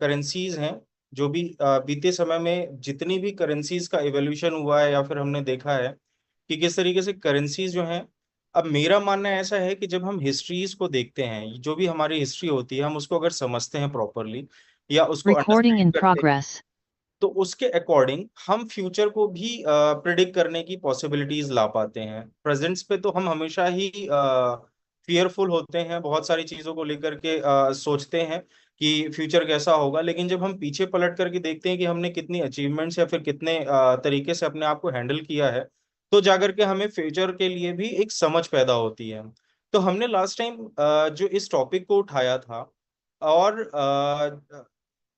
Currencies हैं, जो भी बीते समय में जितनी भी करेंसीज का इवोल्यूशन हुआ है या फिर हमने देखा है कि किस तरीके से करेंसीज जो हैं, अब मेरा मानना ऐसा है कि जब हम हिस्ट्रीज को देखते हैं, जो भी हमारी हिस्ट्री होती है, हम उसको अगर समझते हैं प्रॉपरली या उसको Recording अंडरस्टैंड in करते हैं, progress. तो उसके अकॉर्डिंग हम फ्यूचर को भी प्रिडिक्ट करने की पॉसिबिलिटीज ला पाते हैं। प्रेजेंट्स पे तो हम हमेशा ही फियरफुल होते हैं, बहुत सारी चीजों को लेकर के सोचते हैं कि फ्यूचर कैसा होगा, लेकिन जब हम पीछे पलट करके देखते हैं कि हमने कितनी अचीवमेंट्स या फिर कितने तरीके से अपने आप को हैंडल किया है, तो जाकर के हमें फ्यूचर के लिए भी एक समझ पैदा होती है। तो हमने लास्ट टाइम जो इस टॉपिक को उठाया था, और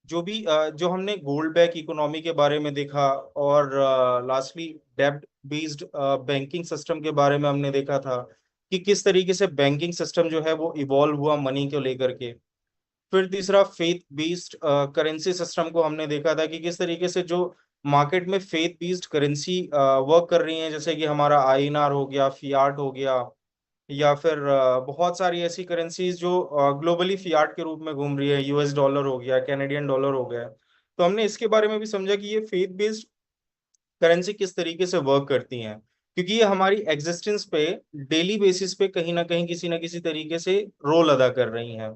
जो भी जो हमने गोल्ड बैक इकोनॉमी के बारे में देखा, और लास्टली डेब्ट बेस्ड बैंकिंग सिस्टम के बारे में हमने देखा था कि किस तरीके से बैंकिंग सिस्टम जो है वो इवॉल्व हुआ मनी को लेकर के। फिर तीसरा फेथ बेस्ड करेंसी सिस्टम को हमने देखा था कि किस तरीके से जो मार्केट में फेथ बेस्ड करेंसी वर्क कर रही है, जैसे कि हमारा आईएनआर हो गया, फियाट हो गया, या फिर बहुत सारी ऐसी करेंसीज जो ग्लोबली फियाट के रूप में घूम रही है, यूएस डॉलर हो गया, कैनेडियन डॉलर हो गया। तो हमने इसके बारे में भी समझा कि ये फेथ बेस्ड करेंसी किस तरीके से वर्क करती हैं, क्योंकि ये हमारी एग्जिस्टेंस पे डेली बेसिस पे कहीं ना कहीं किसी ना किसी तरीके से रोल अदा कर रही हैं।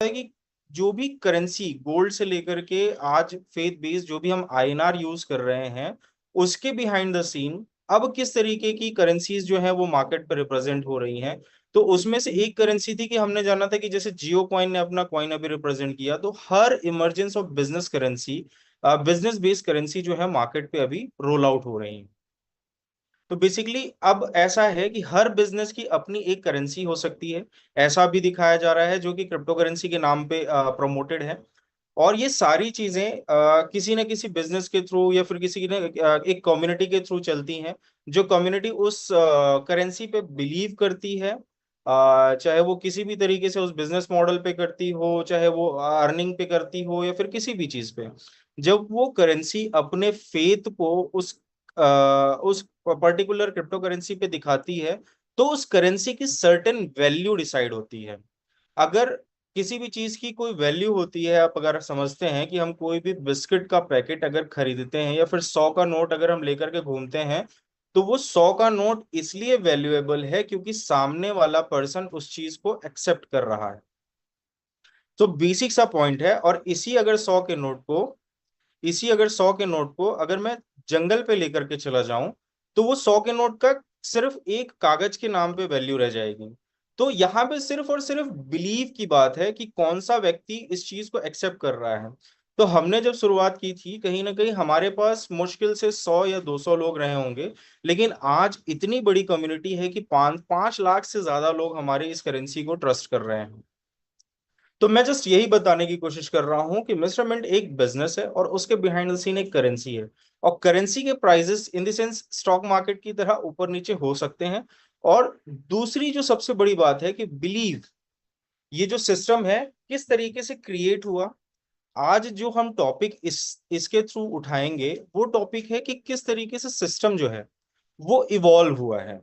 है कि जो भी करेंसी गोल्ड से लेकर के आज फेथ बेस्ड जो भी हम आईएनआर यूज कर रहे हैं, उसके बिहाइंड द सीन अब किस तरीके की करेंसीज जो है वो मार्केट पर रिप्रेजेंट हो रही हैं। तो उसमें से एक करेंसी थी कि हमने जाना था कि जैसे जियो कॉइन ने अपना कॉइन अभी रिप्रेजेंट किया, तो हर emergence of business currency, business based currency जो है मार्केट पे अभी रोल आउट हो रही है। तो बेसिकली अब ऐसा है कि हर बिजनेस की अपनी एक करेंसी हो सकती है, ऐसा भी दिखाया जा रहा है, जो कि क्रिप्टो करेंसी के नाम पे प्रमोटेड है। और ये सारी चीजें किसी न किसी बिजनेस के थ्रू या फिर किसी ने एक कम्युनिटी के थ्रू चलती हैं, जो कम्युनिटी उस करेंसी पे बिलीव करती है। चाहे वो किसी भी तरीके से उस बिजनेस मॉडल पे करती हो, चाहे वो अर्निंग पे करती हो, या फिर किसी भी चीज पे, जब वो करेंसी अपने फेथ को उस पर्टिकुलर क्रिप्टो करेंसी पे दिखाती है, तो उस करेंसी की सर्टेन वैल्यू डिसाइड होती है। अगर किसी भी चीज की कोई वैल्यू होती है, आप अगर समझते हैं कि हम कोई भी बिस्किट का पैकेट अगर खरीदते हैं या फिर 100 का नोट अगर हम लेकर के घूमते हैं, तो वो 100 का नोट इसलिए वैल्यूएबल है क्योंकि सामने वाला पर्सन उस चीज को एक्सेप्ट कर रहा है। तो बेसिक सा पॉइंट है। और इसी अगर 100 के नोट को अगर मैं जंगल पे लेकर के चला जाऊं, तो वो 100 के नोट का सिर्फ एक कागज के नाम पे वैल्यू रह जाएगी। तो यहाँ पे सिर्फ और सिर्फ बिलीव की बात है कि कौन सा व्यक्ति इस चीज को एक्सेप्ट कर रहा है। तो हमने जब शुरुआत की थी, कहीं ना कहीं हमारे पास मुश्किल से 100 या 200 लोग रहे होंगे, लेकिन आज इतनी बड़ी कम्युनिटी है कि 5 5 लाख से ज्यादा लोग हमारे इस करेंसी को ट्रस्ट कर रहे हैं। तो मैं जस्ट यही बताने की कोशिश कर रहा हूं कि मिस्टर मिंट एक बिजनेस है और उसके बिहाइंड द सीन एक करेंसी है। और करेंसी के prices in the sense stock market की तरह ऊपर नीचे हो सकते हैं। और दूसरी जो सबसे बड़ी बात है कि बिलीव, ये जो सिस्टम है किस तरीके से क्रिएट हुआ। आज जो हम टॉपिक इसके थ्रू उठाएंगे, वो टॉपिक है कि किस तरीके से सिस्टम जो है वो इवॉल्व हुआ है।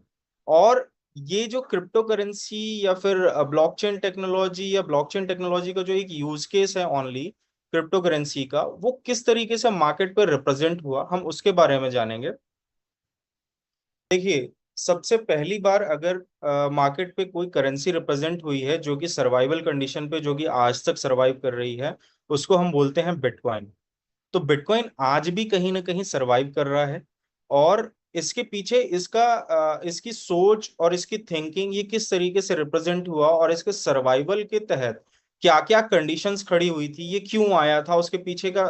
और ये जो क्रिप्टो करेंसी या फिर ब्लॉकचेन टेक्नोलॉजी का जो एक यूज केस है ओनली क्रिप्टो करेंसी का, वो किस तरीके से मार्केट पर रिप्रेजेंट हुआ, हम उसके बारे में जानेंगे। देखिए, सबसे पहली बार अगर मार्केट पे कोई करेंसी रिप्रेजेंट हुई है जो कि सर्वाइवल कंडीशन पे, जो कि आज तक सरवाइव कर रही है, उसको हम बोलते हैं बिटकॉइन। तो बिटकॉइन आज भी कहीं ना कहीं सरवाइव कर रहा है। और इसके पीछे इसकी सोच और इसकी थिंकिंग, ये किस तरीके से रिप्रेजेंट हुआ और इसके सर्वाइवल के तहत क्या क्या कंडीशंस खड़ी हुई थी, ये क्यों आया था, उसके पीछे का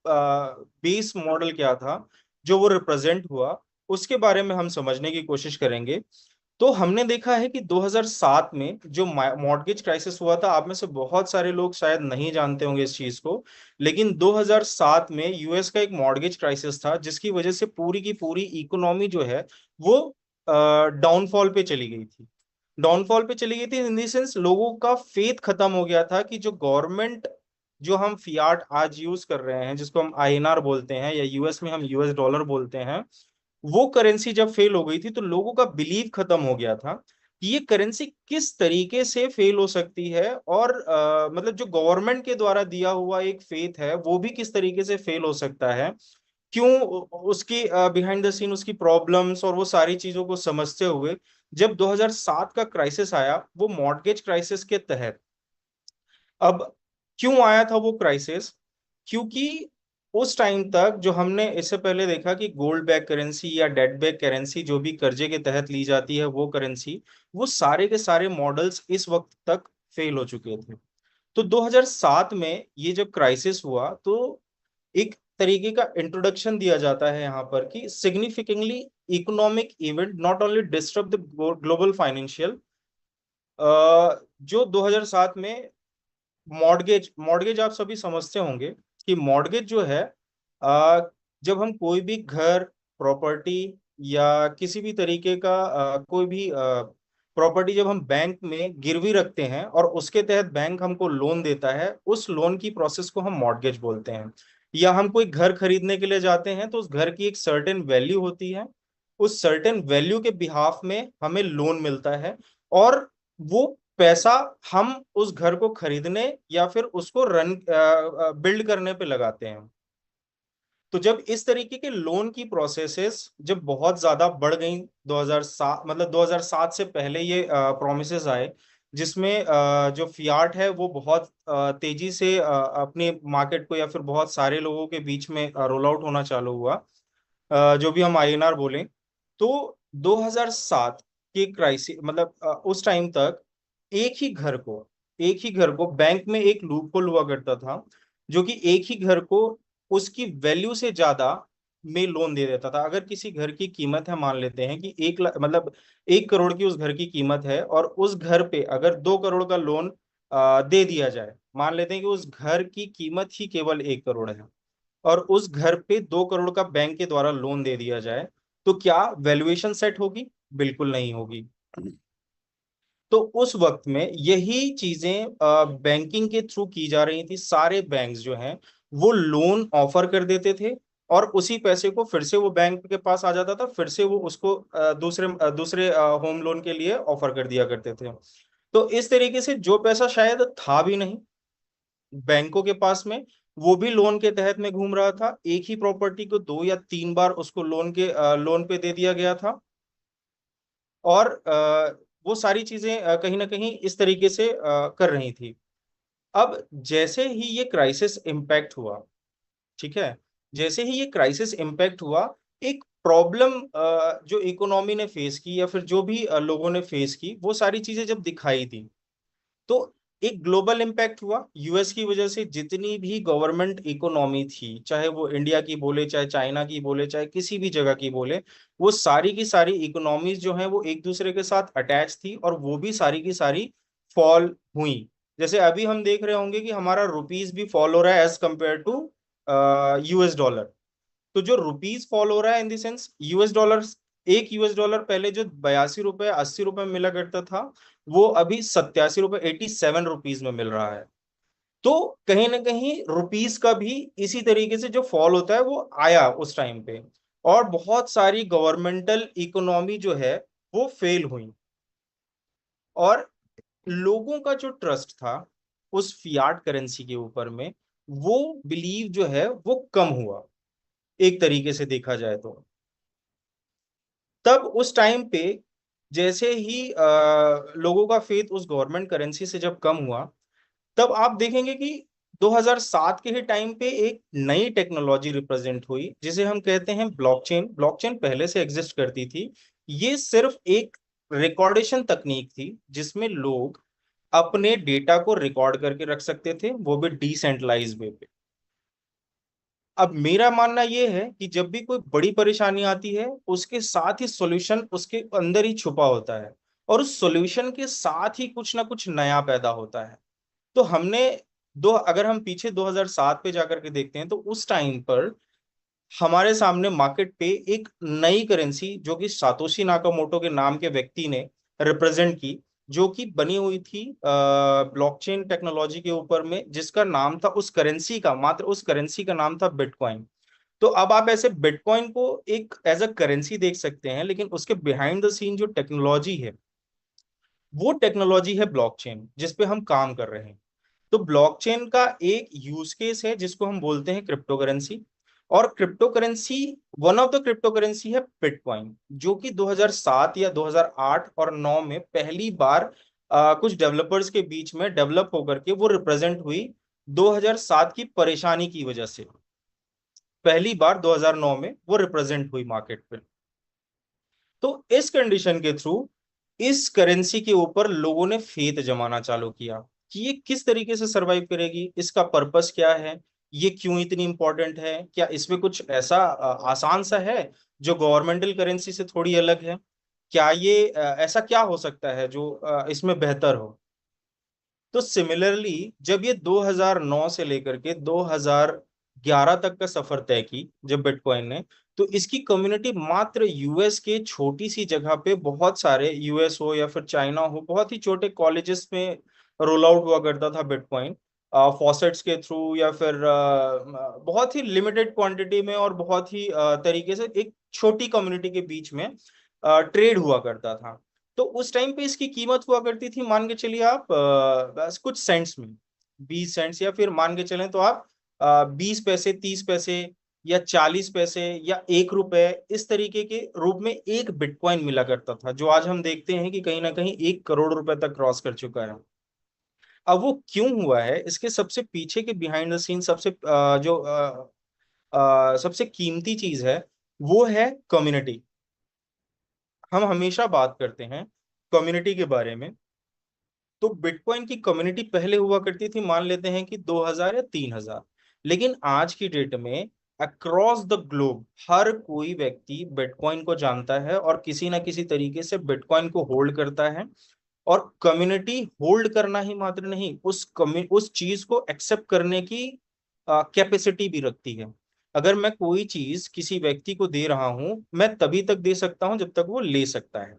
बेस मॉडल क्या था जो वो रिप्रेजेंट हुआ, उसके बारे में हम समझने की कोशिश करेंगे। तो हमने देखा है कि 2007 में जो मॉर्गेज क्राइसिस हुआ था, आप में से बहुत सारे लोग शायद नहीं जानते होंगे इस चीज को, लेकिन 2007 में यूएस का एक मॉर्गेज क्राइसिस था जिसकी वजह से पूरी की पूरी इकोनॉमी जो है वो डाउनफॉल पे चली गई थी। डाउनफॉल पे चली गई थी इन द सेंस लोगों का फेथ खत्म हो गया था कि जो गवर्नमेंट, जो हम फियाट आज यूज कर रहे हैं, जिसको हम आईएनआर बोलते हैं या यूएस में हम यूएस डॉलर बोलते हैं, वो करेंसी जब फेल हो गई थी तो लोगों का बिलीव खत्म हो गया था कि ये करेंसी किस तरीके से फेल हो सकती है, और मतलब जो गवर्नमेंट के द्वारा दिया हुआ एक फेथ है वो भी किस तरीके से फेल हो सकता है। क्यों उसकी बिहाइंड द सीन उसकी प्रॉब्लम्स और वो सारी चीजों को समझते हुए जब 2007 का क्राइसिस आया वो मॉर्गेज क्राइसिस के तहत। अब क्यों आया था वो क्राइसिस? क्योंकि उस टाइम तक जो हमने इससे पहले देखा कि गोल्ड बैक करेंसी या डेट बैक करेंसी जो भी कर्जे के तहत ली जाती है वो करेंसी, वो सारे के सारे मॉडल्स इस वक्त तक फेल हो चुके थे। तो 2007 में ये जब क्राइसिस हुआ तो एक तरीके का इंट्रोडक्शन दिया जाता है यहाँ पर कि significantly economic event not only disturb the global financial. जो 2007 में मॉर्गेज मॉर्गेज आप सभी समझते होंगे कि मॉर्गेज जो है, अ, जब हम कोई भी घर, प्रॉपर्टी या किसी भी तरीके का कोई भी प्रॉपर्टी जब हम बैंक में गिरवी रखते हैं और उसके तहत बैंक हमको लोन देता है, उस लोन की प्रोसेस को हम मॉर्गेज बोलते हैं। या हम कोई घर खरीदने के लिए जाते हैं तो उस घर की एक सर्टेन वैल्यू होती है, उस सर्टेन वैल्यू के बिहाफ में हमें लोन मिलता है, और वो पैसा हम उस घर को खरीदने या फिर उसको रन बिल्ड करने पे लगाते हैं। तो जब इस तरीके के लोन की प्रोसेसेस जब बहुत ज्यादा बढ़ गई 2007, मतलब 2007 से पहले ये प्रोमिसेस आए जिसमें जो फियाट है वो बहुत तेजी से अपने मार्केट को या फिर बहुत सारे लोगों के बीच में रोल आउट होना चालू हुआ, जो भी हम आईएनआर बोलें। तो 2007 के क्राइसिस मतलब उस टाइम तक एक ही घर को एक ही घर को बैंक में एक लूपहोल हुआ करता था जो कि एक ही घर को उसकी वैल्यू से ज्यादा में लोन दे देता था। अगर किसी घर की कीमत है, मान लेते हैं कि 1 लाख मतलब 1 करोड़ की उस घर की कीमत है, और उस घर पे अगर 2 करोड़ का लोन दे दिया जाए, मान लेते हैं कि उस घर की कीमत ही केवल 1 करोड़ है और उस घर पे 2 करोड़ का बैंक के द्वारा लोन दे दिया जाए, तो क्या वैल्यूएशन सेट होगी? बिल्कुल नहीं होगी। तो उस वक्त में यही चीजें बैंकिंग के थ्रू की जा रही थी। सारे बैंक्स जो हैं वो लोन ऑफर कर देते थे, और उसी पैसे को फिर से वो बैंक के पास आ जाता था, फिर से वो उसको दूसरे होम लोन के लिए ऑफर कर दिया करते थे। तो इस तरीके से जो पैसा शायद था भी नहीं बैंकों के पास में, वो भी लोन के तहत में घूम रहा था। एक ही प्रॉपर्टी को 2 या 3 बार उसको लोन पे दे दिया गया था, और वो सारी चीजें कहीं ना कहीं इस तरीके से कर रही थी। अब जैसे ही ये क्राइसिस इम्पैक्ट हुआ, ठीक है, जैसे ही ये क्राइसिस इम्पैक्ट हुआ, एक प्रॉब्लम जो इकोनॉमी ने फेस की या फिर जो भी लोगों ने फेस की, वो सारी चीजें जब दिखाई दी तो एक ग्लोबल इम्पैक्ट हुआ। यूएस की वजह से जितनी भी गवर्नमेंट इकोनॉमी थी, चाहे वो इंडिया की बोले, चाहे चाइना की बोले, चाहे किसी भी जगह की बोले, वो सारी की सारी इकोनॉमीज जो हैं वो एक दूसरे के साथ अटैच थी, और वो भी सारी की सारी फॉल हुई। जैसे अभी हम देख रहे होंगे कि हमारा रुपीज भी फॉल हो रहा है as compare to US dollar. तो जो रुपीज फॉल हो रहा है in the sense US dollar, एक यूएस डॉलर पहले जो 82 रुपए 80 रुपए में मिला करता था, वो अभी 87 रुपए 87 रुपीज में मिल रहा है। तो कहीं ना कहीं रुपीज का भी इसी तरीके से जो फॉल होता है वो आया उस टाइम पे, और बहुत सारी गवर्नमेंटल इकोनॉमी जो है वो फेल हुई, और लोगों का जो ट्रस्ट था उस फियाट करेंसी के ऊपर में, वो बिलीव जो है वो कम हुआ एक तरीके से देखा जाए तो। तब उस टाइम पे जैसे ही लोगों का फेथ उस गवर्नमेंट करेंसी से जब कम हुआ, तब आप देखेंगे कि 2007 के ही टाइम पे एक नई टेक्नोलॉजी रिप्रेजेंट हुई जिसे हम कहते हैं ब्लॉकचेन। ब्लॉकचेन पहले से एग्जिस्ट करती थी। ये सिर्फ एक रिकॉर्डेशन तकनीक थी जिसमें लोग अपने डेटा को रिकॉर्ड करके रख सकते थे, वो भी डिसेंट्रलाइज वे पे। अब मेरा मानना यह है कि जब भी कोई बड़ी परेशानी आती है उसके साथ ही सॉल्यूशन उसके अंदर ही छुपा होता है, और उस सॉल्यूशन के साथ ही कुछ ना कुछ नया पैदा होता है। तो हमने दो अगर हम पीछे 2007 पे जाकर के देखते हैं तो उस टाइम पर हमारे सामने मार्केट पे एक नई करेंसी जो कि सातोशी नाकामोटो के नाम के व्यक्ति ने रिप्रेजेंट की, जो कि बनी हुई थी ब्लॉकचेन टेक्नोलॉजी के ऊपर में, जिसका नाम था उस करेंसी का, मात्र उस करेंसी का नाम था बिटकॉइन। तो अब आप ऐसे बिटकॉइन को एक एज अ करेंसी देख सकते हैं, लेकिन उसके बिहाइंड द सीन जो टेक्नोलॉजी है वो टेक्नोलॉजी है ब्लॉकचेन जिस पे हम काम कर रहे हैं। तो ब्लॉकचेन का एक यूज केस है जिसको हम बोलते हैं क्रिप्टो करेंसी। और crypto currency, one of the crypto currency है बिटकॉइन, जो कि 2007 या 2008 और 9 में पहली बार कुछ डेवलपर्स के बीच में डेवलप होकर के वो रिप्रेजेंट हुई। 2007 की परेशानी की वजह से पहली बार 2009 में वो रिप्रेजेंट हुई मार्केट पे। तो इस कंडीशन के थ्रू इस करेंसी के ऊपर लोगों ने फेथ जमाना चालू किया कि ये किस तरीके से सरवाइव करेगी, इसका पर्पस क्या है, ये क्यों इतनी इंपॉर्टेंट है, क्या इसमें कुछ ऐसा आसान सा है जो गवर्नमेंटल करेंसी से थोड़ी अलग है, क्या ये ऐसा क्या हो सकता है जो इसमें बेहतर हो। तो सिमिलरली जब ये 2009 से लेकर के 2011 तक का सफर तय की जब बिटकॉइन ने, तो इसकी कम्युनिटी मात्र यूएस के छोटी सी जगह पे, बहुत सारे यूएस हो या फिर चाइना हो, बहुत ही छोटे कॉलेजेस में रोल आउट हुआ करता था बिटकॉइन, फॉसेट्स के थ्रू या फिर बहुत ही लिमिटेड क्वांटिटी में और बहुत ही तरीके से एक छोटी कम्युनिटी के बीच में ट्रेड हुआ करता था। तो उस टाइम पे इसकी कीमत हुआ करती थी, मान के चलिए आप बस कुछ सेंट्स में, 20 सेंट्स, या फिर मान के चलें तो आप 20 पैसे, 30 पैसे, या 40 पैसे, या 1 रुपए, इस तरीके के रूप में एक बिटकॉइन मिला करता था, जो आज हम देखते हैं कि कहीं ना कहीं 1 करोड़ रुपए तक क्रॉस कर चुका है। अब वो क्यों हुआ है, इसके सबसे पीछे के बिहाइंड द सीन सबसे सबसे कीमती चीज है, वो है कम्युनिटी। हम हमेशा बात करते हैं कम्युनिटी के बारे में। तो बिटकॉइन की कम्युनिटी पहले हुआ करती थी, मान लेते हैं कि 2000 या 3000, लेकिन आज की डेट में अक्रॉस द ग्लोब हर कोई व्यक्ति बिटकॉइन को जानता है और किसी ना किसी तरीके से बिटकॉइन को होल्ड करता है। और कम्युनिटी होल्ड करना ही मात्र नहीं, उस चीज को एक्सेप्ट करने की कैपेसिटी भी रखती है। अगर मैं कोई चीज किसी व्यक्ति को दे रहा हूं, मैं तभी तक दे सकता हूं जब तक वो ले सकता है।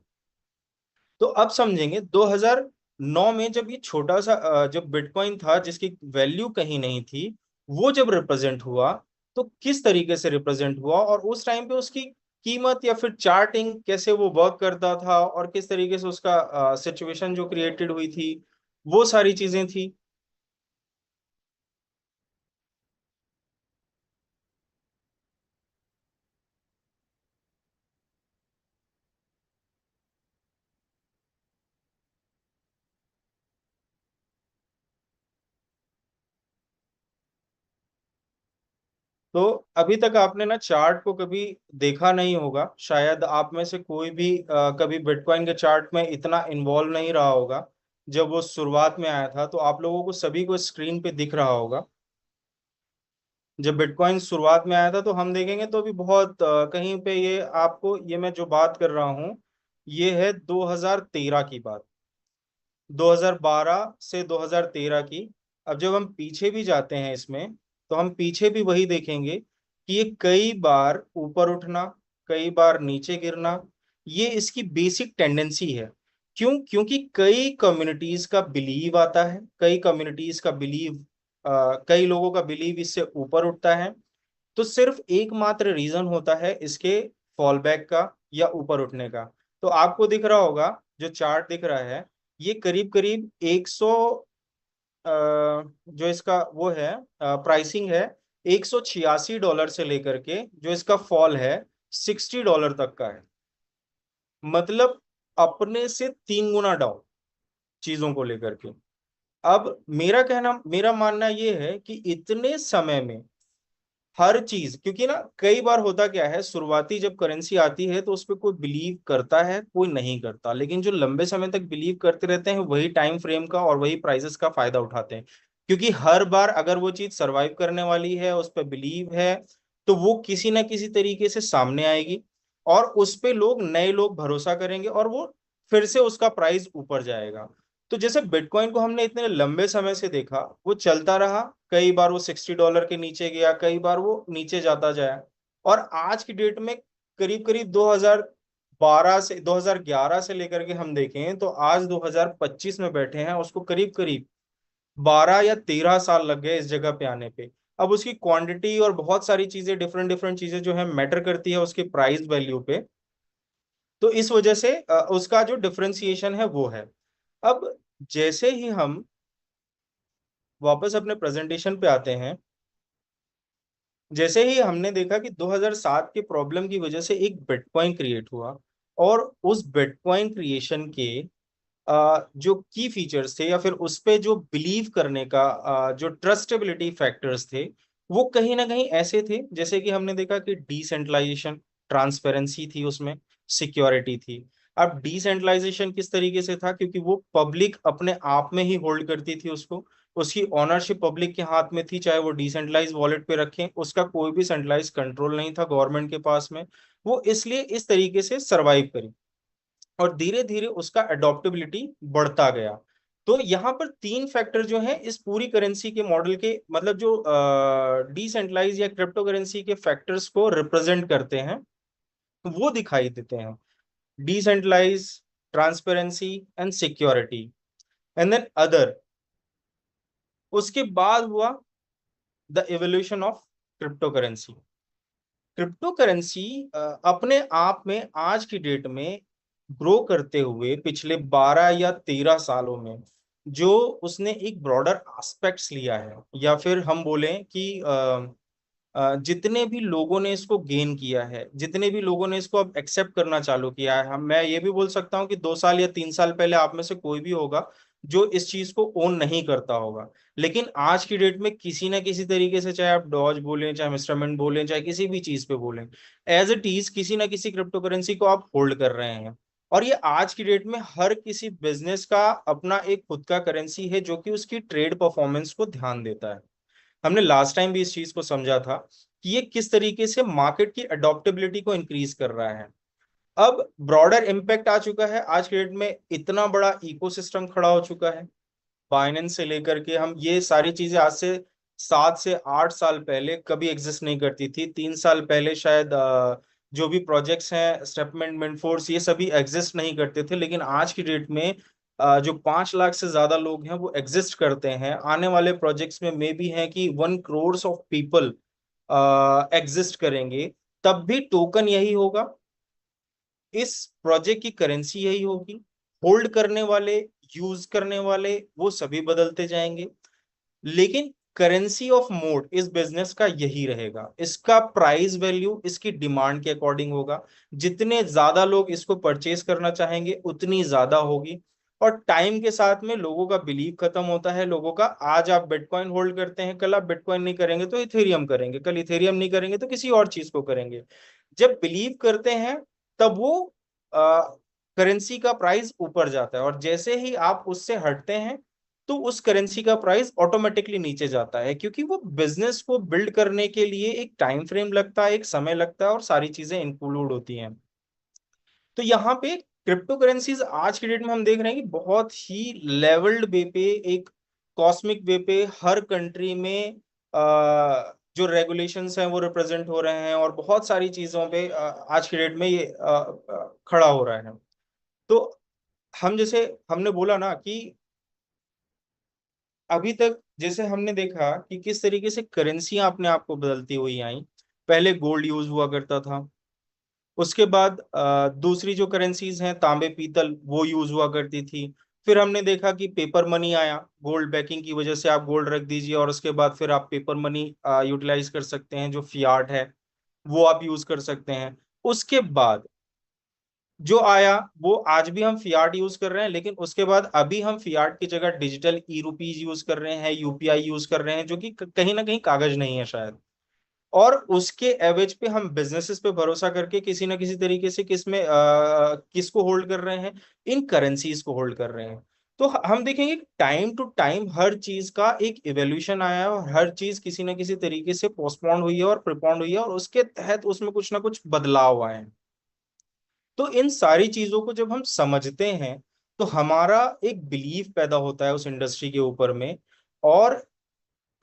तो अब समझेंगे 2009 में जब ये छोटा सा जब बिटकॉइन था जिसकी वैल्यू कहीं नहीं थी, वो जब रिप्रेजेंट हुआ, तो किस तरीके से रिप्रेजेंट हुआ, और उस टाइम पे उसकी कीमत या फिर चार्टिंग कैसे वो वर्क करता था, और किस तरीके से उसका सिचुएशन जो क्रिएटेड हुई थी, वो सारी चीजें थी। तो अभी तक आपने ना चार्ट को कभी देखा नहीं होगा, शायद आप में से कोई भी कभी बिटकॉइन के चार्ट में इतना इन्वॉल्व नहीं रहा होगा। जब वो शुरुआत में आया था तो आप लोगों को सभी को स्क्रीन पे दिख रहा होगा। जब बिटकॉइन शुरुआत में आया था तो हम देखेंगे तो अभी बहुत कहीं पे ये आपको, ये मैं जो बात कर रहा हूँ ये है 2013 की बात, 2012 से 2013 की। अब जब हम पीछे भी जाते हैं इसमें, तो हम पीछे भी वही देखेंगे कि ये कई बार ऊपर उठना, कई बार नीचे गिरना, ये इसकी बेसिक टेंडेंसी है। क्यों? क्योंकि कई कम्युनिटीज का बिलीव आता है, कई कम्युनिटीज का बिलीव, कई लोगों का बिलीव इससे ऊपर उठता है। तो सिर्फ एकमात्र रीजन होता है इसके फॉल बैक का या ऊपर उठने का। तो आपको दिख रहा होगा, जो चार्ट दिख रहा है, ये करीब करीब 100, जो इसका वो है प्राइसिंग है, $186 से लेकर के जो इसका फॉल है $60 तक का है। मतलब अपने से 3 गुना डाउन चीजों को लेकर के। अब मेरा मानना ये है कि इतने समय में हर चीज, क्योंकि ना कई बार होता क्या है, शुरुआती जब करेंसी आती है तो उस पर कोई बिलीव करता है, कोई नहीं करता, लेकिन जो लंबे समय तक बिलीव करते रहते हैं वही टाइम फ्रेम का और वही प्राइसेस का फायदा उठाते हैं। क्योंकि हर बार अगर वो चीज सरवाइव करने वाली है, उस पर बिलीव है, तो वो किसी ना किसी तरीके से सामने आएगी, और उस पे नए लोग भरोसा करेंगे, और वो फिर से उसका प्राइस ऊपर जाएगा। तो जैसे बिटकॉइन को हमने इतने लंबे समय से देखा, वो चलता रहा, कई बार वो $60 के नीचे गया, कई बार वो नीचे जाता जाया, और आज की डेट में करीब करीब 2012 से 2011 से लेकर के हम देखें तो आज 2025 में बैठे हैं, उसको करीब करीब 12 या 13 साल लग गए इस जगह पे आने पे। अब उसकी क्वांटिटी और बहुत सारी चीजें, डिफरेंट डिफरेंट चीजें जो है मैटर करती है उसके प्राइस वैल्यू पे। तो इस वजह से उसका जो डिफरेंशिएशन है वो है। अब जैसे ही हम वापस अपने प्रेजेंटेशन पे आते हैं, जैसे ही हमने देखा कि 2007 के प्रॉब्लम की वजह से एक बिटकॉइन क्रिएट हुआ, और उस बिटकॉइन क्रिएशन के जो की फीचर्स थे या फिर उस पे जो बिलीव करने का जो ट्रस्टेबिलिटी फैक्टर्स थे, वो कहीं ना कहीं ऐसे थे, जैसे कि हमने देखा कि डिसेंट्रलाइजेशन, ट्रांसपेरेंसी थी उसमें, सिक्योरिटी थी। अब डिसेंट्रलाइजेशन किस तरीके से था, क्योंकि वो पब्लिक अपने आप में ही होल्ड करती थी उसको, उसकी ओनरशिप पब्लिक के हाथ में थी, चाहे वो डिसेंट्रलाइज वॉलेट पे रखें, उसका कोई भी सेंट्रलाइज कंट्रोल नहीं था गवर्नमेंट के पास में। वो इसलिए इस तरीके से सरवाइव करी, और धीरे धीरे उसका अडॉप्टेबिलिटी बढ़ता गया। तो यहाँ पर तीन फैक्टर जो हैं इस पूरी करेंसी के मॉडल के, मतलब जो डिसेंट्रलाइज या क्रिप्टो करेंसी के फैक्टर्स को रिप्रेजेंट करते हैं, वो दिखाई देते हैं: decentralize, transparency and security, and then other. उसके बाद हुआ the evolution of crypto currency. Crypto currency अपने आप में आज की डेट में ग्रो करते हुए पिछले 12 या 13 सालों में, जो उसने एक ब्रॉडर एस्पेक्ट्स लिया है, या फिर हम बोलें कि जितने भी लोगों ने इसको गेन किया है, जितने भी लोगों ने इसको अब एक्सेप्ट करना चालू किया है, हम मैं ये भी बोल सकता हूँ कि 2 साल या 3 साल पहले आप में से कोई भी होगा जो इस चीज को ओन नहीं करता होगा, लेकिन आज की डेट में किसी ना किसी तरीके से, चाहे आप डॉज बोलें, चाहे मिस्टरमेंट बोलें, चाहे किसी भी चीज पे बोलें, एज इट इज किसी ना किसी क्रिप्टो करेंसी को आप होल्ड कर रहे हैं। और ये आज की डेट में हर किसी बिजनेस का अपना एक खुद का करेंसी है, जो कि उसकी ट्रेड परफॉर्मेंस को ध्यान देता है। हमने लास्ट टाइम भी इस चीज को समझा था कि ये किस तरीके से मार्केट की अडॉप्टेबिलिटी को इंक्रीज कर रहा है। अब ब्रॉडर इम्पैक्ट आ चुका है, आज के डेट में इतना बड़ा इकोसिस्टम खड़ा हो चुका है, बाइनेंस से लेकर के, हम ये सारी चीजें आज से 7 से 8 साल पहले कभी एग्जिस्ट नहीं करती थी। 3 साल पहले शायद जो भी प्रोजेक्ट्स हैं, स्टेपमेंट, मिनफोर्स, ये सभी एग्जिस्ट नहीं करते थे, लेकिन आज की डेट में जो 5 लाख से ज्यादा लोग हैं वो एग्जिस्ट करते हैं। आने वाले प्रोजेक्ट्स में मे भी हैं कि 1 करोड़ ऑफ पीपल एग्जिस्ट करेंगे, तब भी टोकन यही होगा, इस प्रोजेक्ट की करेंसी यही होगी, होल्ड करने वाले, यूज करने वाले, वो सभी बदलते जाएंगे, लेकिन करेंसी ऑफ मोड इस बिजनेस का यही रहेगा। इसका प्राइस वैल्यू इसकी डिमांड के अकॉर्डिंग होगा, जितने ज्यादा लोग इसको परचेज करना चाहेंगे उतनी ज्यादा होगी। और टाइम के साथ में लोगों का बिलीव खत्म होता है, लोगों का, आज आप बिटकॉइन होल्ड करते हैं, कल आप बिटकॉइन नहीं करेंगे तो इथेरियम करेंगे, कल इथेरियम नहीं करेंगे तो किसी और चीज को करेंगे। जब बिलीव करते हैं तब वो करेंसी का प्राइस ऊपर जाता है, और जैसे ही आप उससे हटते हैं तो उस करेंसी का प्राइस ऑटोमेटिकली नीचे जाता है, क्योंकि वो बिजनेस को बिल्ड करने के लिए एक टाइम फ्रेम लगता है, एक समय लगता है, और सारी चीजें इंक्लूड होती हैं। तो यहाँ पे क्रिप्टो करेंसीज आज की डेट में हम देख रहे हैं कि बहुत ही लेवल्ड वे पे, एक कॉस्मिक वे पे, हर कंट्री में जो रेगुलेशंस हैं वो रिप्रेजेंट हो रहे हैं, और बहुत सारी चीजों पे आज की डेट में ये खड़ा हो रहा है। तो हम, जैसे हमने बोला ना कि अभी तक जैसे हमने देखा कि किस तरीके से करेंसियां अपने आप को बदलती हुई आई। पहले गोल्ड यूज हुआ करता था, उसके बाद दूसरी जो करेंसीज हैं, तांबे पीतल, वो यूज हुआ करती थी। फिर हमने देखा कि पेपर मनी आया, गोल्ड बैकिंग की वजह से आप गोल्ड रख दीजिए, और उसके बाद फिर आप पेपर मनी यूटिलाइज कर सकते हैं, जो फियाट है वो आप यूज कर सकते हैं। उसके बाद जो आया, वो आज भी हम फियाट यूज कर रहे हैं, लेकिन उसके बाद अभी हम फियाट की जगह डिजिटल ई रुपीज यूज कर रहे हैं, यूपीआई यूज कर रहे हैं, जो कि कहीं ना कहीं कागज नहीं है शायद। और उसके एवज पे हम बिजनेसेस पे भरोसा करके किसी ना किसी तरीके से किसको होल्ड कर रहे हैं, इन करेंसीज को होल्ड कर रहे हैं। तो हम देखेंगे टाइम टू टाइम हर चीज का एक इवोल्यूशन आया है, और हर चीज किसी ना किसी तरीके से पोस्टपोन्ड हुई है और प्रिपोन्ड हुई है, और उसके तहत उसमें कुछ ना कुछ बदलाव आए हैं। तो इन सारी चीजों को जब हम समझते हैं, तो हमारा एक बिलीव पैदा होता है उस इंडस्ट्री के ऊपर में। और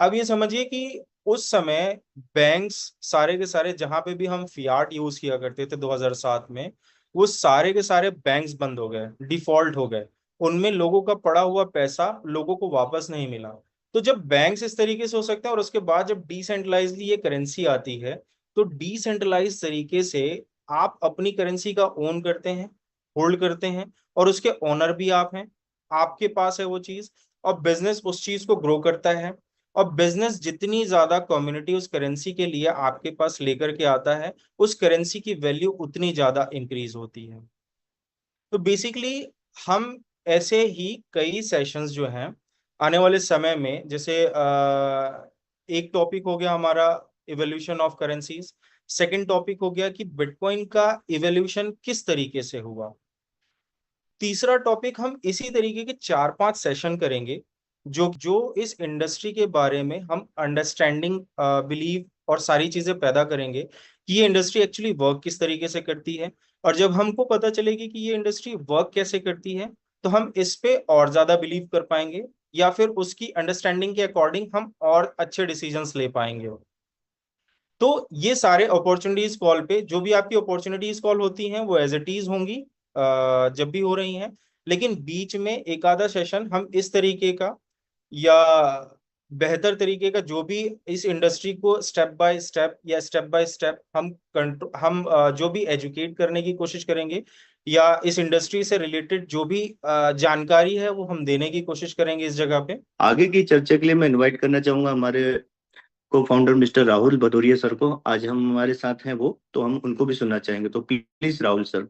अब ये समझिए कि उस समय बैंक्स सारे के सारे, जहां पे भी हम फियाट यूज किया करते थे 2007 में, वो सारे के सारे बैंक्स बंद हो गए, डिफॉल्ट हो गए, उनमें लोगों का पड़ा हुआ पैसा लोगों को वापस नहीं मिला। तो जब बैंक्स इस तरीके से हो सकते हैं, और उसके बाद जब डिसेंट्रलाइजली ये करेंसी आती है, तो डिसेंट्रलाइज तरीके से आप अपनी करेंसी का ओन करते हैं, होल्ड करते हैं, और उसके ओनर भी आप हैं। आपके पास है वो चीज, और बिजनेस उस चीज को ग्रो करता है। और बिजनेस जितनी ज्यादा कम्युनिटी उस करेंसी के लिए आपके पास लेकर के आता है, उस करेंसी की वैल्यू उतनी ज्यादा इंक्रीज होती है। तो बेसिकली हम ऐसे ही कई सेशंस जो हैं आने वाले समय में, जैसे एक टॉपिक हो गया हमारा evolution of currencies, second topic हो गया कि बिटकॉइन का इवोल्यूशन किस तरीके से हुआ, तीसरा टॉपिक हम इसी तरीके के 4-5 सेशन करेंगे जो जो इस इंडस्ट्री के बारे में हम अंडरस्टैंडिंग, बिलीव और सारी चीजें पैदा करेंगे कि ये इंडस्ट्री एक्चुअली वर्क किस तरीके से करती है। और जब हमको पता चलेगी कि ये इंडस्ट्री वर्क कैसे करती है, तो हम इस पे और ज्यादा बिलीव कर पाएंगे, या फिर उसकी अंडरस्टैंडिंग के अकॉर्डिंग हम और अच्छे डिसीजंस ले पाएंगे। तो ये सारे अपॉर्चुनिटीज कॉल पे, जो भी आपकी अपॉर्चुनिटीज कॉल होती हैं वो एज इट इज होंगी जब भी हो रही हैं। लेकिन बीच में एक आधा सेशन हम इस तरीके का या बेहतर तरीके का, जो भी इस इंडस्ट्री को स्टेप बाय स्टेप या स्टेप बाय स्टेप हम कंट्रोल, हम जो भी एजुकेट करने की कोशिश करेंगे, या इस इंडस्ट्री से रिलेटेड जो भी जानकारी है वो हम देने की कोशिश करेंगे इस जगह पे। आगे की चर्चा के लिए मैं इनवाइट करना चाहूंगा हमारे को founder mister Rahul Bhadauria sir को। आज हम हमारे साथ हैं वो, तो हम उनको भी सुनना चाहेंगे। तो प्लीज राहुल सर।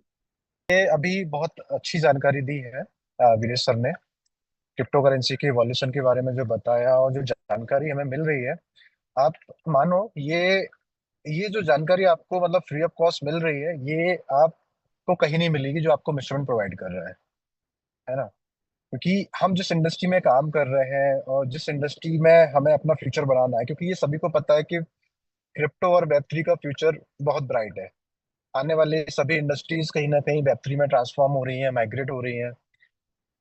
अभी बहुत अच्छी जानकारी दी है वीरेश सर ने। क्रिप्टो करेंसी के इवोल्यूशन के बारे में जो बताया और जो जानकारी हमें मिल रही है, आप मानो ये जो जानकारी आपको मतलब फ्री ऑफ कॉस्ट मिल रही है, ये आपको कहीं नहीं मिलेगी जो आपको मिश्रण प्रोवाइड कर रहा है ना। क्योंकि हम जिस इंडस्ट्री में काम कर रहे हैं और जिस इंडस्ट्री में हमें अपना फ्यूचर बनाना है, क्योंकि ये सभी को पता है कि क्रिप्टो और वेब 3 का फ्यूचर बहुत ब्राइट है। आने वाले सभी इंडस्ट्रीज कहीं ना कहीं वेब 3 में ट्रांसफॉर्म हो रही हैं, माइग्रेट हो रही हैं।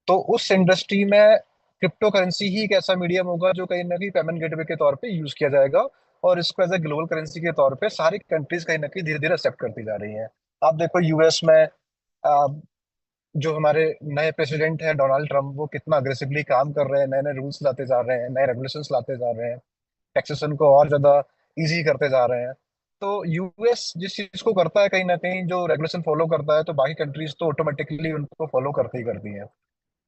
तो उस इंडस्ट्री में क्रिप्टो करेंसी ही एक ऐसा मीडियम होगा जो कहीं ना कहीं पेमेंट गेटवे के तौर पे यूज किया जाएगा, और इसको एज ए ग्लोबल करेंसी के तौर पे सारी कंट्रीज कहीं ना कहीं धीरे धीरे एक्सेप्ट करती जा रही हैं। आप देखो यूएस में आ, जो हमारे नए प्रेसिडेंट हैं डोनाल्ड ट्रम्प, वो कितना अग्रेसिवली काम कर रहे हैं, नए नए रूल्स लाते जा रहे हैं, नए रेगुलेशंस लाते जा रहे हैं, टैक्सेशन को और ज्यादा इजी करते जा रहे हैं। तो यूएस जिस चीज को करता है, कहीं ना कहीं जो रेगुलेशन फॉलो करता है, तो बाकी कंट्रीज तो ऑटोमेटिकली उनको फॉलो करती ही करती हैं।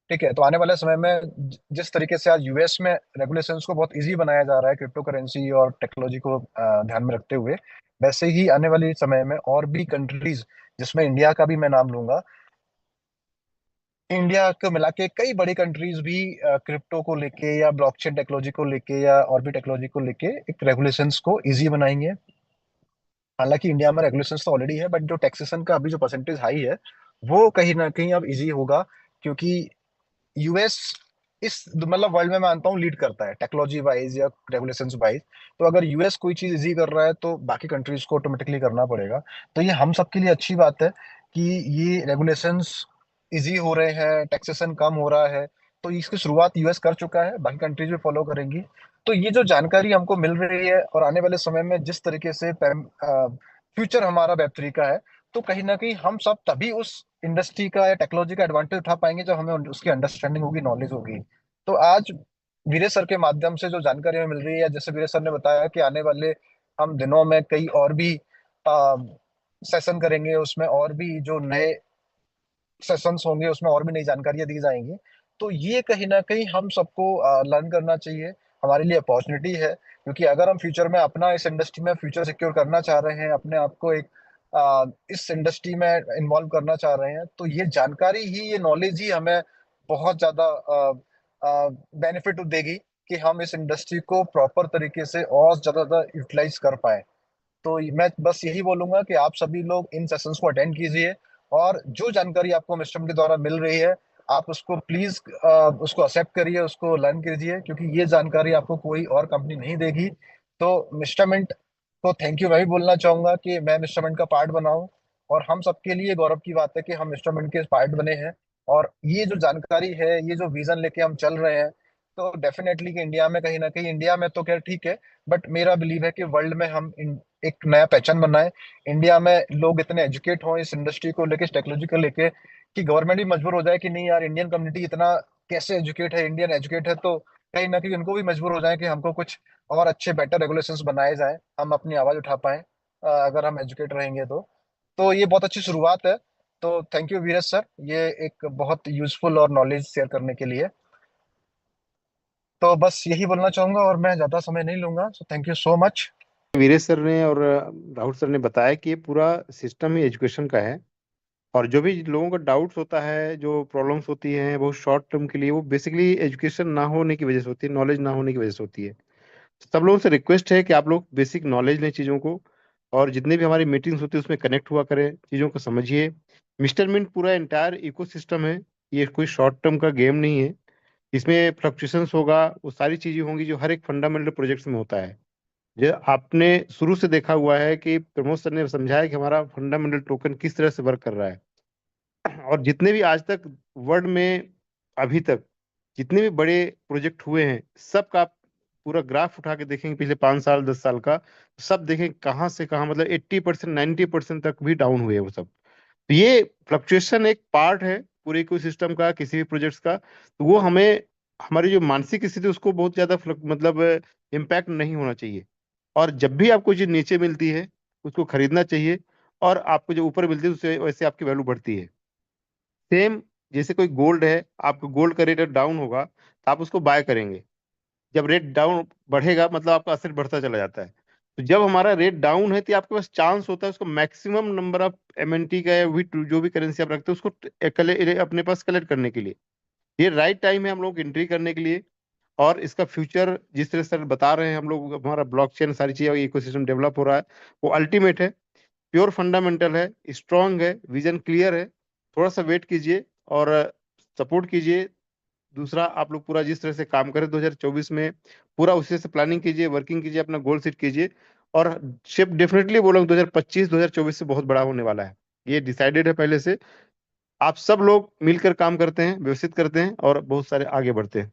ठीक है, तो आने वाले समय में जिस तरीके से आज यूएस में रेगुलेशंस को बहुत इजी बनाया जा रहा है क्रिप्टो करेंसी और टेक्नोलॉजी को ध्यान में रखते हुए, वैसे ही आने वाले समय में और भी कंट्रीज, जिसमें इंडिया का भी मैं नाम लूंगा, इंडिया को मिला के कई बड़ी कंट्रीज भी क्रिप्टो को लेके या ब्लॉकचेन टेक्नोलॉजी को लेके या और भी टेक्नोलॉजी को लेके एक रेगुलेशंस को इजी बनाएंगे। हालांकि इंडिया में रेगुलेशंस तो ऑलरेडी है, बट जो टैक्सेशन का अभी जो परसेंटेज हाई है, वो कहीं ना कहीं अब इजी होगा। क्योंकि यूएस इस मतलब वर्ल्ड में मानता हूँ लीड करता है टेक्नोलॉजी वाइज या रेगुलेशंस वाइज। तो अगर यूएस कोई चीज इजी कर रहा है, तो बाकी कंट्रीज को ऑटोमेटिकली करना पड़ेगा। तो ये हम सबके लिए अच्छी बात है कि ये रेगुलेशंस इजी हो रहे हैं, टैक्सेशन कम हो रहा है। तो इसकी शुरुआत यूएस कर चुका है, बाकी कंट्रीज भी फॉलो करेंगी। तो ये जो जानकारी हमको मिल रही है, और आने वाले समय में जिस तरीके से फ्यूचर हमारा वेब 3 का है, तो कहीं ना कहीं हम सब तभी उस इंडस्ट्री का या टेक्नोलॉजी का एडवांटेज उठा पाएंगे जब हमें उसकी अंडरस्टैंडिंग होगी, नॉलेज होगी। तो आज वीरे सर के माध्यम से जो जानकारी हमें मिल रही है, जैसे वीरे सर ने बताया कि आने वाले हम दिनों में कई और भी सेशन करेंगे, उसमें और भी जो नए सेशंस होंगे उसमें और भी नई जानकारियां दी जाएंगी। तो ये कहीं ना कहीं हम सबको लर्न करना चाहिए, हमारे लिए अपॉर्चुनिटी है। क्योंकि अगर हम फ्यूचर में अपना इस इंडस्ट्री में फ्यूचर सिक्योर करना चाह रहे हैं, अपने आप को एक इस इंडस्ट्री में इन्वॉल्व करना चाह रहे हैं, तो ये जानकारी ही, ये नॉलेज ही हमें बहुत ज्यादा बेनिफिट देगी कि हम इस इंडस्ट्री को प्रॉपर तरीके से और ज्यादा यूटिलाइज कर पाए। तो मैं बस यही बोलूंगा कि आप सभी लोग इन सेशंस को अटेंड कीजिए, और जो जानकारी आपको मिस्टर के द्वारा मिल रही है, आप उसको प्लीज उसको एक्सेप्ट करिए, उसको लर्न कीजिए, क्योंकि ये जानकारी आपको कोई और कंपनी नहीं देगी। तो मिस्टर मिंट को थैंक यू मैं भी बोलना चाहूंगा कि मैं मिस्टर मिंट का पार्ट बनाऊं, और हम सबके लिए गौरव की बात है कि हम मिस्टर मिंट के पार्ट बने हैं। और ये जो जानकारी है, ये जो विजन लेके हम चल रहे हैं, तो डेफिनेटली कि इंडिया में कहीं ना कहीं, इंडिया में तो खैर ठीक है, बट मेरा बिलीव है कि वर्ल्ड में हम एक नया पहचान बनाए। इंडिया में लोग इतने एजुकेट हों इस इंडस्ट्री को लेके, इस टेक्नोलॉजी को लेके, कि गवर्नमेंट भी मजबूर हो जाए कि नहीं यार, इंडियन कम्युनिटी इतना कैसे एजुकेट है, इंडियन एजुकेट है, तो कहीं ना कहीं उनको भी मजबूर हो जाए कि हमको कुछ और अच्छे बेटर रेगुलेशंस बनाए जाए, हम अपनी आवाज उठा पाए अगर हम एजुकेट रहेंगे तो। तो ये बहुत अच्छी शुरुआत है। तो थैंक यू वीरेश सर, ये एक बहुत यूजफुल और नॉलेज शेयर करने के लिए। तो बस यही बोलना चाहूंगा और मैं ज्यादा समय नहीं लूंगा, so thank you so much. Viresh sir ने और राहुल सर ने बताया कि ये पूरा सिस्टम ही एजुकेशन का है, और जो भी लोगों का डाउट्स होता है, जो प्रॉब्लम्स होती हैं, वो शॉर्ट टर्म के लिए वो बेसिकली एजुकेशन ना होने की वजह से होती है, नॉलेज ना होने की वजह से होती है। सब लोगों से रिक्वेस्ट है कि आप लोग बेसिक नॉलेज लें चीज़ों को, और जितने भी हमारी मीटिंग्स होती है उसमें कनेक्ट हुआ करें, चीज़ों को समझिए। मिस्टर मिंट पूरा एंटायर इकोसिस्टम है, ये कोई शॉर्ट टर्म का गेम नहीं है। इसमें फ्लक्चुएशंस होगा, वो सारी चीज़ें होंगी जो हर एक फंडामेंटल प्रोजेक्ट्स में होता है। जो आपने शुरू से देखा हुआ है कि प्रमोद सर ने समझाया कि हमारा फंडामेंटल टोकन किस तरह से वर्क कर रहा है, और जितने भी आज तक वर्ल्ड में अभी तक जितने भी बड़े प्रोजेक्ट हुए हैं, सबका आप पूरा ग्राफ उठा के देखेंगे पिछले 5 साल 10 साल का, तो सब देखें कहाँ से कहाँ, मतलब 80% 90% तक भी डाउन हुए हैं वो सब। तो ये फ्लक्चुएशन एक पार्ट है पूरे इकोसिस्टम का, किसी भी प्रोजेक्ट्स का। तो वो हमें हमारी जो मानसिक स्थिति उसको बहुत ज्यादा मतलब इम्पैक्ट नहीं होना चाहिए। और जब भी आपको चीज नीचे मिलती है उसको खरीदना चाहिए, और आपको जो ऊपर मिलती है उससे वैसे आपकी वैल्यू बढ़ती है। सेम जैसे कोई गोल्ड है, आपको गोल्ड का रेट डाउन होगा तो आप उसको बाय करेंगे। जब रेट डाउन बढ़ेगा मतलब आपका असेट बढ़ता चला जाता है। तो जब हमारा रेट डाउन है तो आपके पास चांस होता है उसको मैक्सिमम नंबर ऑफ एमएनटी का या जो भी करेंसी आप रखते हैं उसको अपने पास कलेक्ट करने के लिए। ये राइट टाइम है हम लोग एंट्री करने के लिए। और इसका फ्यूचर जिस तरह सर बता रहे हैं, हम लोग हमारा ब्लॉकचेन सारी चीजें इकोसिस्टम डेवलप हो रहा है, वो अल्टीमेट है, प्योर फंडामेंटल है, स्ट्रांग है, विजन क्लियर है। थोड़ा सा वेट कीजिए और सपोर्ट कीजिए। दूसरा, आप लोग पूरा जिस तरह से काम करें 2024 में, पूरा उसी से प्लानिंग कीजिए, वर्किंग कीजिए, अपना गोल सेट कीजिए। और शिप डेफिनेटली बोलूँगा 2025 2024 से बहुत बड़ा होने वाला है, ये डिसाइडेड है पहले से। आप सब लोग मिलकर काम करते हैं, व्यवस्थित करते हैं और बहुत सारे आगे बढ़ते हैं।